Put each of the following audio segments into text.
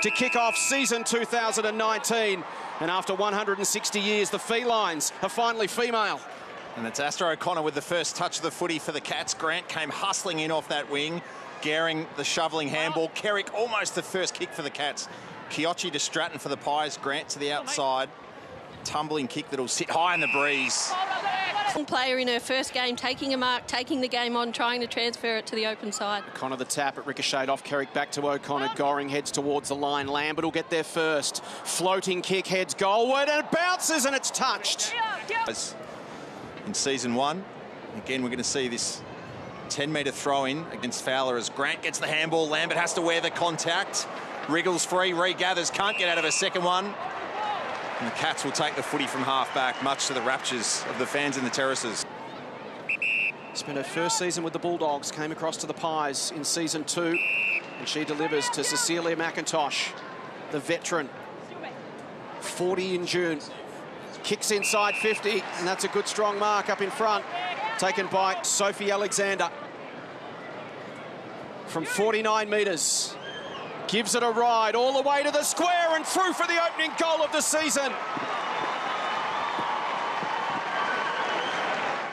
to kick off season 2019. And after 160 years, the Felines are finally female. And it's Astra O'Connor with the first touch of the footy for the Cats. Grant came hustling in off that wing. Gehring, the shoveling handball. Kerrick, almost the first kick for the Cats. Kiochi to Stratton for the Pies. Grant to the outside. Tumbling kick that'll sit high in the breeze. Player in her first game, taking a mark, taking the game on, trying to transfer it to the open side. O'Connor the tap, it ricocheted off Kerrick, back to O'Connor. Goring heads towards the line. Lambert will get there first. Floating kick heads goalward and it bounces and it's touched. In season one, again, we're going to see this 10-metre throw-in against Fowler as Grant gets the handball. Lambert has to wear the contact. Wriggles free, regathers, can't get out of a second one. And the Cats will take the footy from half-back, much to the raptures of the fans in the terraces. Spent her first season with the Bulldogs, came across to the Pies in season 2, and she delivers to Cecilia McIntosh, the veteran. 40 in June. Kicks inside 50, and that's a good strong mark up in front. Taken by Sophie Alexander. From 49 metres. Gives it a ride all the way to the square and through for the opening goal of the season.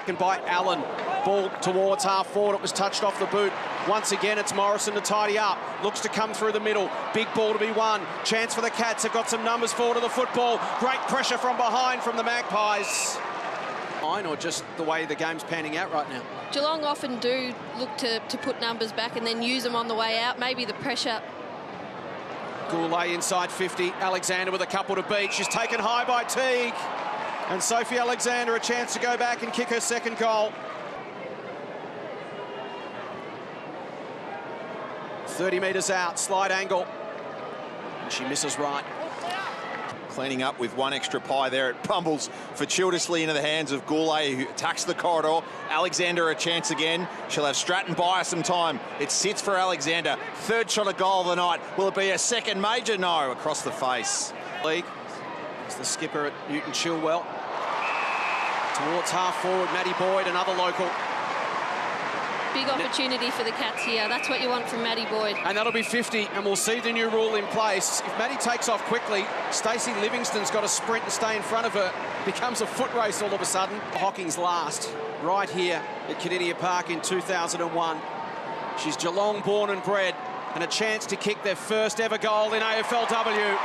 And by Allen. Ball towards half forward. It was touched off the boot. Once again, it's Morrison to tidy up. Looks to come through the middle. Big ball to be won. Chance for the Cats. Have got some numbers forward of the football. Great pressure from behind from the Magpies. Or just the way the game's panning out right now. Geelong often do look to put numbers back and then use them on the way out. Maybe the pressure. Goulet inside 50. Alexander with a couple to beat. She's taken high by Teague. And Sophie Alexander a chance to go back and kick her second goal. 30 metres out, slide angle. And she misses right. Cleaning up with one extra pie there. It bumbles fortuitously into the hands of Goulet, who attacks the corridor. Alexander a chance again. She'll have Stratton buy her some time. It sits for Alexander. Third shot of goal of the night. Will it be a second major? No, across the face. League. It's the skipper at Newton Chilwell. Towards half forward, Maddie Boyd, another local. Big opportunity for the Cats here. That's what you want from Maddie Boyd. And that'll be 50, and we'll see the new rule in place. If Maddie takes off quickly, Stacey Livingston's got to sprint and stay in front of her. Becomes a foot race all of a sudden. Hocking's last, right here at Kardinia Park in 2001. She's Geelong born and bred, and a chance to kick their first ever goal in AFLW.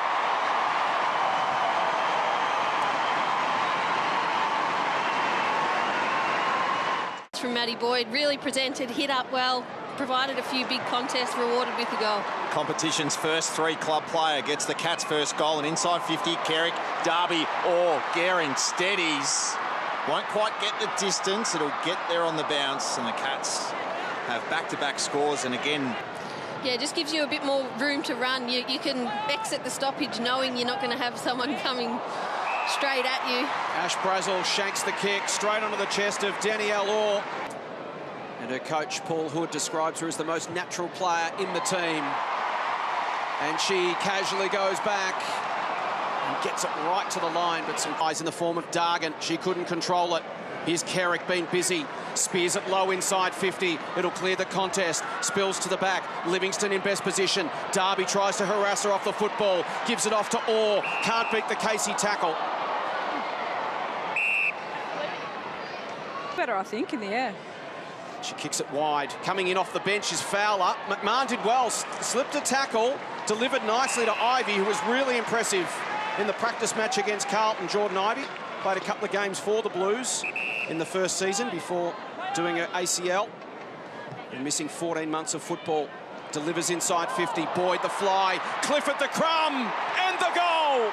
From Maddie Boyd, really presented, hit up well, provided a few big contests, rewarded with a goal. Competition's first three-club player gets the Cats' first goal, and inside 50, Kerrick, Darby, or Gehring steadies. Won't quite get the distance, it'll get there on the bounce, and the Cats have back-to-back scores, and again... Yeah, just gives you a bit more room to run. You can exit the stoppage knowing you're not going to have someone coming straight at you. Ash Brazel shanks the kick straight onto the chest of Danielle Orr. And her coach, Paul Hood, describes her as the most natural player in the team. And she casually goes back and gets it right to the line, but some eyes in the form of Dargan. She couldn't control it. Here's Kerrick being busy. Spears it low inside 50. It'll clear the contest. Spills to the back. Livingston in best position. Darby tries to harass her off the football. Gives it off to Orr. Can't beat the Casey tackle. Better, I think, in the air. She kicks it wide. Coming in off the bench is Fowler. McMahon did well. Slipped a tackle. Delivered nicely to Ivy, who was really impressive in the practice match against Carlton. Jordan Ivy played a couple of games for the Blues in the first season before doing her ACL and missing 14 months of football. Delivers inside 50. Boyd the fly. Clifford the crumb and the goal.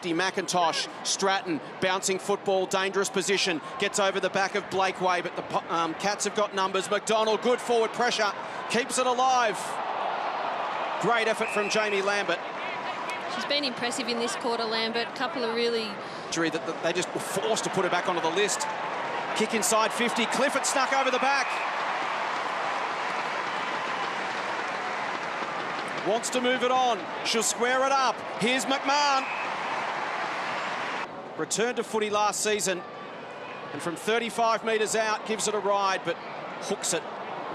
McIntosh, Stratton, bouncing football, dangerous position, gets over the back of Blakeway, but the Cats have got numbers. McDonald, good forward pressure, keeps it alive. Great effort from Jamie Lambert. She's been impressive in this quarter, Lambert. A couple of really... that they just were forced to put her back onto the list. Kick inside 50, Clifford snuck over the back. Wants to move it on, she'll square it up. Here's McMahon. Returned to footy last season, and from 35 metres out, gives it a ride, but hooks it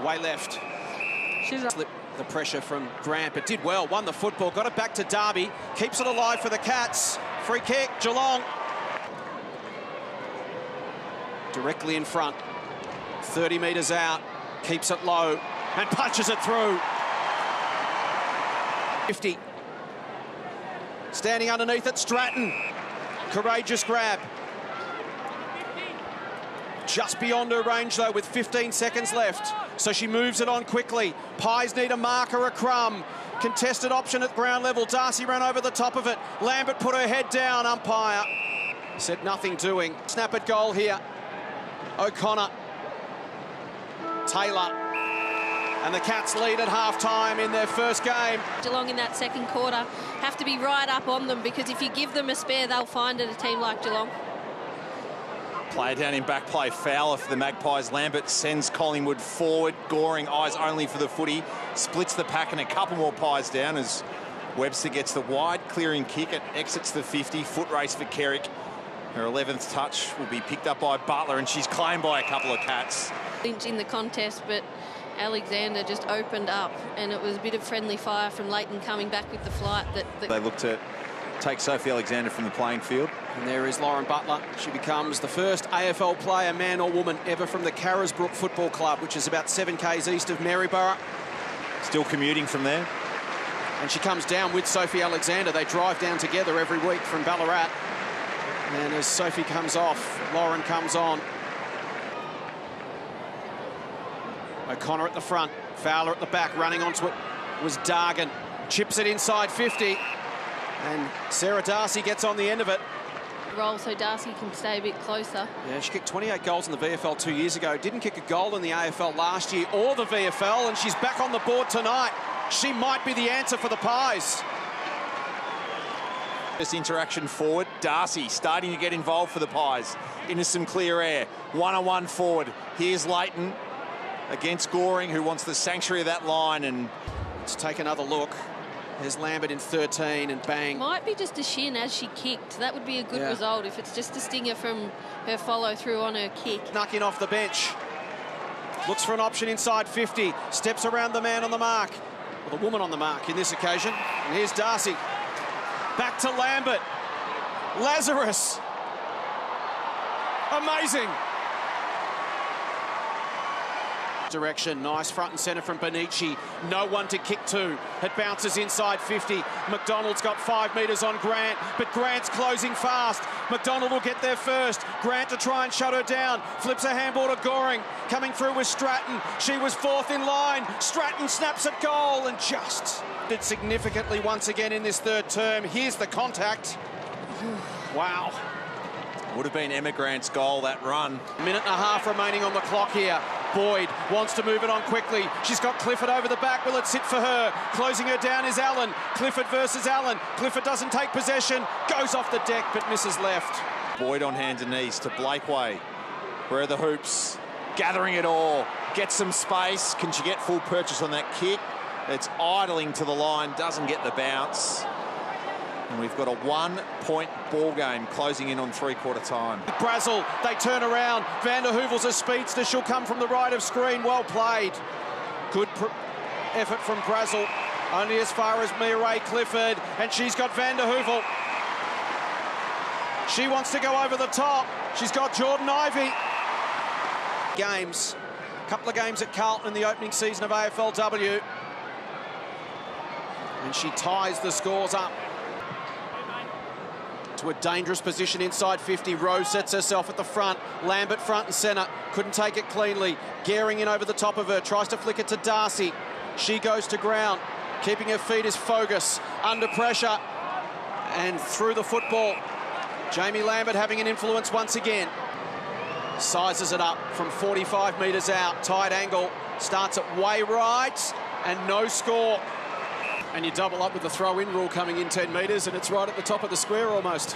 way left. Slip the pressure from Grant, but did well, won the football, got it back to Darby, keeps it alive for the Cats. Free kick, Geelong. Directly in front, 30 metres out, keeps it low and punches it through. 50. Standing underneath it, Stratton. Courageous grab. Just beyond her range, though, with 15 seconds left. So she moves it on quickly. Pies need a marker, a crumb. Contested option at ground level. Darcy ran over the top of it. Lambert put her head down. Umpire said nothing doing. Snap at goal here. O'Connor. Taylor. And the Cats lead at half-time in their first game. Geelong in that second quarter have to be right up on them, because if you give them a spare, they'll find it, a team like Geelong. Play down in back play, Fowler for the Magpies. Lambert sends Collingwood forward. Goring, eyes only for the footy. Splits the pack and a couple more Pies down as Webster gets the wide clearing kick. It exits the 50. Foot race for Kerrick. Her 11th touch will be picked up by Butler, and she's claimed by a couple of Cats. In the contest, but Alexander just opened up, and it was a bit of friendly fire from Leighton coming back with the flight. They look to take Sophie Alexander from the playing field. And there is Lauren Butler. She becomes the first AFL player, man or woman, ever from the Carisbrook Football Club, which is about 7 k's east of Maryborough. Still commuting from there. And she comes down with Sophie Alexander. They drive down together every week from Ballarat. And as Sophie comes off, Lauren comes on. O'Connor at the front, Fowler at the back, running onto it was Dargan. Chips it inside 50. And Sarah Darcy gets on the end of it. Roll so Darcy can stay a bit closer. Yeah, she kicked 28 goals in the VFL 2 years ago. Didn't kick a goal in the AFL last year or the VFL, and she's back on the board tonight. She might be the answer for the Pies. This interaction forward. Darcy starting to get involved for the Pies. Into some clear air. One-on-one forward. Here's Leighton against Goring, who wants the sanctuary of that line. And let's take another look. There's Lambert in 13, and bang. Might be just a shin as she kicked. That would be a good result if it's just a stinger from her follow-through on her kick. Snuck in off the bench. Looks for an option inside 50. Steps around the man on the mark. Well, the woman on the mark in this occasion. And here's Darcy. Back to Lambert. Lazarus. Amazing. Direction, nice front and centre from Benici. No one to kick to. It bounces inside 50. McDonald's got 5 metres on Grant, but Grant's closing fast. McDonald will get there first. Grant to try and shut her down. Flips a handball to Goring. Coming through with Stratton. She was 4th in line. Stratton snaps at goal and just did significantly once again in this third term. Here's the contact. Wow. Would have been Emma Grant's goal, that run. Minute and a half remaining on the clock here. Boyd wants to move it on quickly. She's got Clifford over the back. Will it sit for her? Closing her down is Allen. Clifford versus Allen. Clifford doesn't take possession. Goes off the deck, but misses left. Boyd on hands and knees to Blakeway. Where are the hoops? Gathering it all. Gets some space. Can she get full purchase on that kick? It's idling to the line. Doesn't get the bounce. And we've got a 1-point ball game closing in on 3/4 time. Brazel, they turn around. Van der Heuvel's a speedster. She'll come from the right of screen. Well played. Good effort from Brazel. Only as far as Mireille Clifford. And she's got Van der Heuvel. She wants to go over the top. She's got Jordan Ivey. Games. A couple of games at Carlton in the opening season of AFLW. And she ties the scores up. To a dangerous position inside 50. Rose sets herself at the front. Lambert front and centre. Couldn't take it cleanly. Gehring in over the top of her. Tries to flick it to Darcy. She goes to ground. Keeping her feet is Fogus. Under pressure. And through the football. Jamie Lambert having an influence once again. Sizes it up from 45 metres out. Tight angle. Starts at way right. And no score. And you double up with the throw-in rule coming in 10 metres, and it's right at the top of the square almost.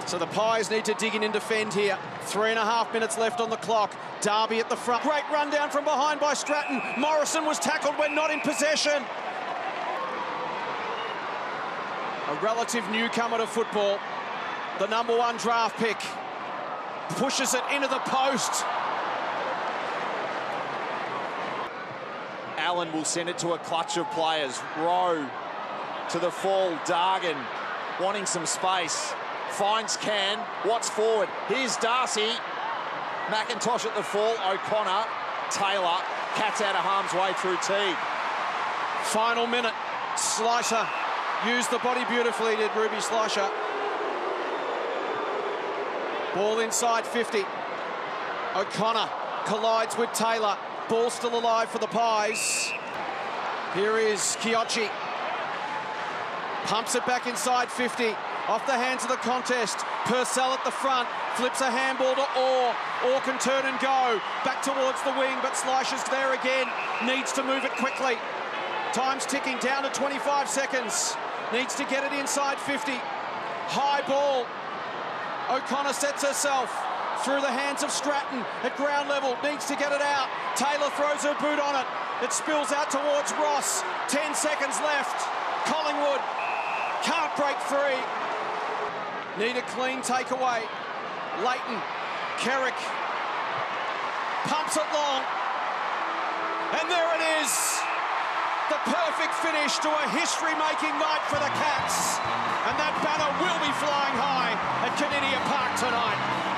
So the Pies need to dig in and defend here. 3.5 minutes left on the clock. Darby at the front. Great run down from behind by Stratton. Morrison was tackled when not in possession. A relative newcomer to football. The #1 draft pick. Pushes it into the post. Allen will send it to a clutch of players. Rowe to the full. Dargan wanting some space. Finds Can. Watts forward. Here's Darcy. McIntosh at the full. O'Connor. Taylor. Cat's out of harm's way through Teague. Final minute. Slicer used the body beautifully, did Ruby Slicer. Ball inside 50. O'Connor collides with Taylor. Ball still alive for the Pies. Here is Kiochi. Pumps it back inside 50. Off the hands of the contest. Purcell at the front. Flips a handball to Orr. Orr can turn and go. Back towards the wing, but Slicer's there again. Needs to move it quickly. Time's ticking down to 25 seconds. Needs to get it inside 50. High ball. O'Connor sets herself through the hands of Stratton at ground level. Needs to get it out. Taylor throws her boot on it. It spills out towards Ross. 10 seconds left. Collingwood can't break free. Need a clean takeaway. Leighton. Kerrick. Pumps it long. And there it is. The perfect finish to a history-making night for the Cats. And that banner will be flying high at Canidia Park tonight.